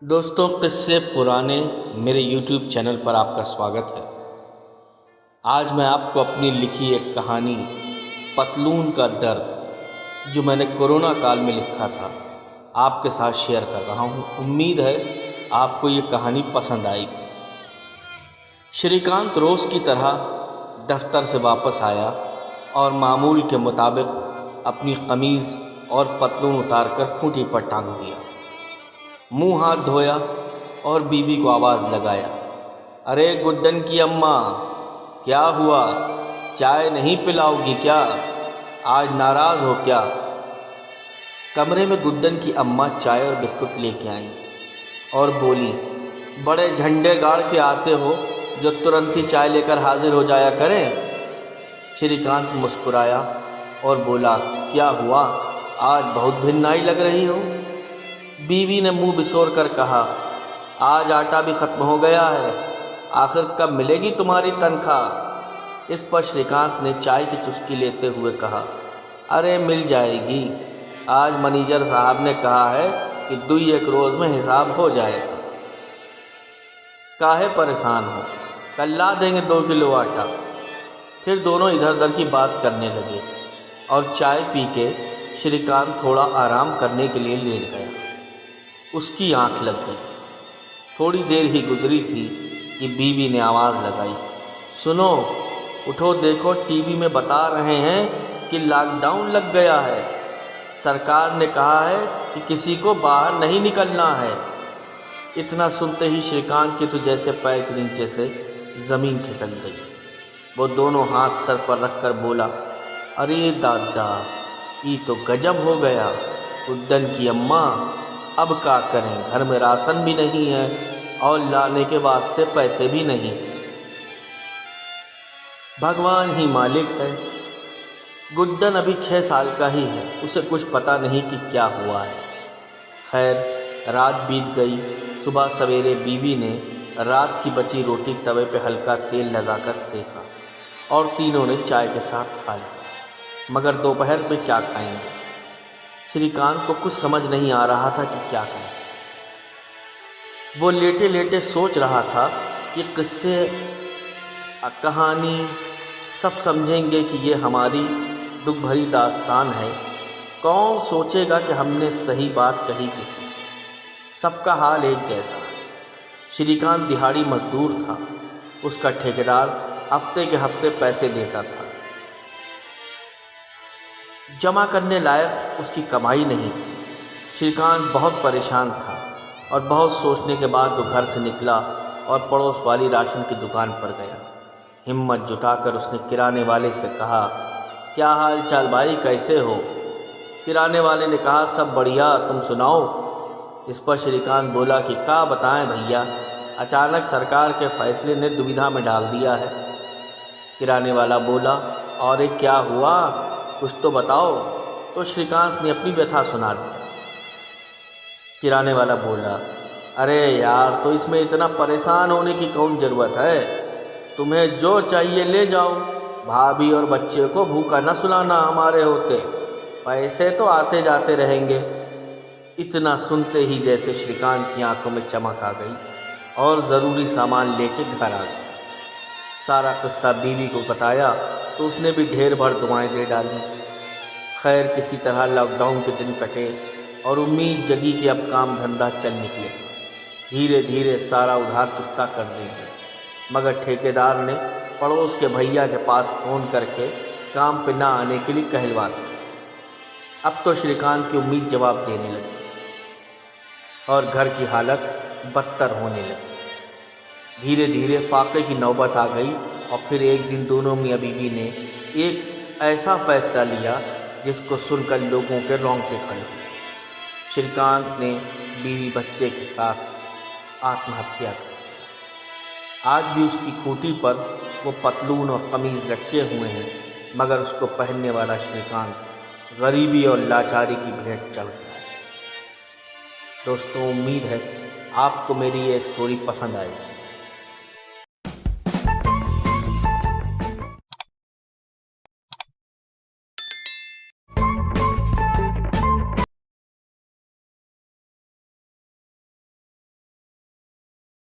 दोस्तों, किस्से पुराने मेरे YouTube चैनल पर आपका स्वागत है। आज मैं आपको अपनी लिखी एक कहानी पतलून का दर्द, जो मैंने कोरोना काल में लिखा था, आपके साथ शेयर कर रहा हूँ। उम्मीद है आपको ये कहानी पसंद आएगी। श्रीकांत रोज़ की तरह दफ्तर से वापस आया और मामूल के मुताबिक अपनी कमीज़ और पतलून उतारकर खूंटी पर टांग दिया। मुंह हाथ धोया और बीवी को आवाज़ लगाया, अरे गुड्डन की अम्मा, क्या हुआ? चाय नहीं पिलाओगी क्या? आज नाराज़ हो क्या? कमरे में गुड्डन की अम्मा चाय और बिस्कुट लेके आईं और बोली, बड़े झंडे गाड़ के आते हो जो तुरंत ही चाय लेकर हाजिर हो जाया करें। श्रीकांत मुस्कुराया और बोला, क्या हुआ? आज बहुत भिन्नाई लग रही हो। बीवी ने मुंह बिसोर कर कहा, आज आटा भी ख़त्म हो गया है, आखिर कब मिलेगी तुम्हारी तनख्वाह? इस पर श्रीकांत ने चाय की चुस्की लेते हुए कहा, अरे मिल जाएगी, आज मैनेजर साहब ने कहा है कि 2-1 रोज़ में हिसाब हो जाएगा। काहे परेशान हो, कल ला देंगे 2 किलो आटा। फिर दोनों इधर उधर की बात करने लगे और चाय पी के श्रीकांत थोड़ा आराम करने के लिए लेट गया। उसकी आंख लग गई। थोड़ी देर ही गुजरी थी कि बीवी ने आवाज़ लगाई, सुनो, उठो, देखो टीवी में बता रहे हैं कि लॉकडाउन लग गया है। सरकार ने कहा है कि किसी को बाहर नहीं निकलना है। इतना सुनते ही श्रीकांत के तो जैसे पैर के नीचे से ज़मीन खिसक गई। वो दोनों हाथ सर पर रखकर बोला, अरे दादा, ये तो गजब हो गया। गुड्डन की अम्मा, अब क्या करें, घर में राशन भी नहीं है और लाने के वास्ते पैसे भी नहीं। भगवान ही मालिक है। गुड्डन अभी 6 साल का ही है, उसे कुछ पता नहीं कि क्या हुआ है। खैर, रात बीत गई। सुबह सवेरे बीवी ने रात की बची रोटी तवे पे हल्का तेल लगाकर सेका और तीनों ने चाय के साथ खा लिया। मगर दोपहर में क्या खाएंगे? श्रीकांत को कुछ समझ नहीं आ रहा था कि क्या करें। वो लेटे लेटे सोच रहा था कि किस्से, कहानी सब समझेंगे कि ये हमारी दुख भरी दास्तान है। कौन सोचेगा कि हमने सही बात कही किसी से। सबका हाल एक जैसा है। श्रीकांत दिहाड़ी मजदूर था। उसका ठेकेदार हफ्ते के हफ्ते पैसे देता था। जमा करने लायक उसकी कमाई नहीं थी। श्रीकांत बहुत परेशान था और बहुत सोचने के बाद वो घर से निकला और पड़ोस वाली राशन की दुकान पर गया। हिम्मत जुटाकर उसने किराने वाले से कहा, क्या हाल चाल भाई, कैसे हो? किराने वाले ने कहा, सब बढ़िया, तुम सुनाओ। इस पर श्रीकांत बोला कि क्या बताएं भैया, अचानक सरकार के फैसले ने दुविधा में डाल दिया है। किराने वाला बोला, और ये क्या हुआ, कुछ तो बताओ। तो श्रीकांत ने अपनी व्यथा सुना दिया। किराने वाला बोला, अरे यार, तो इसमें इतना परेशान होने की कौन ज़रूरत है? तुम्हें जो चाहिए ले जाओ, भाभी और बच्चे को भूखा न सुलाना हमारे होते, पैसे तो आते जाते रहेंगे। इतना सुनते ही जैसे श्रीकांत की आंखों में चमक आ गई और ज़रूरी सामान लेके घर आ गया। सारा किस्सा बीवी को बताया तो उसने भी ढेर भर दुआएं दे डाली। खैर, किसी तरह लॉकडाउन के दिन कटे और उम्मीद जगी कि अब काम धंधा चल निकले, धीरे धीरे सारा उधार चुकता कर देंगे। मगर ठेकेदार ने पड़ोस के भैया के पास फ़ोन करके काम पे ना आने के लिए कहलवा दिया। अब तो श्रीकांत की उम्मीद जवाब देने लगी और घर की हालत बदतर होने लगी। धीरे धीरे फाके की नौबत आ गई और फिर एक दिन दोनों मियाँ बीवी ने एक ऐसा फैसला लिया जिसको सुनकर लोगों के रोंगटे खड़े हुए। श्रीकांत ने बीवी बच्चे के साथ आत्महत्या कर ली। आज भी उसकी खूंटी पर वो पतलून और कमीज़ लटके हुए हैं, मगर उसको पहनने वाला श्रीकांत गरीबी और लाचारी की भेंट चढ़ गया है। दोस्तों, उम्मीद है आपको मेरी ये स्टोरी पसंद आएगी।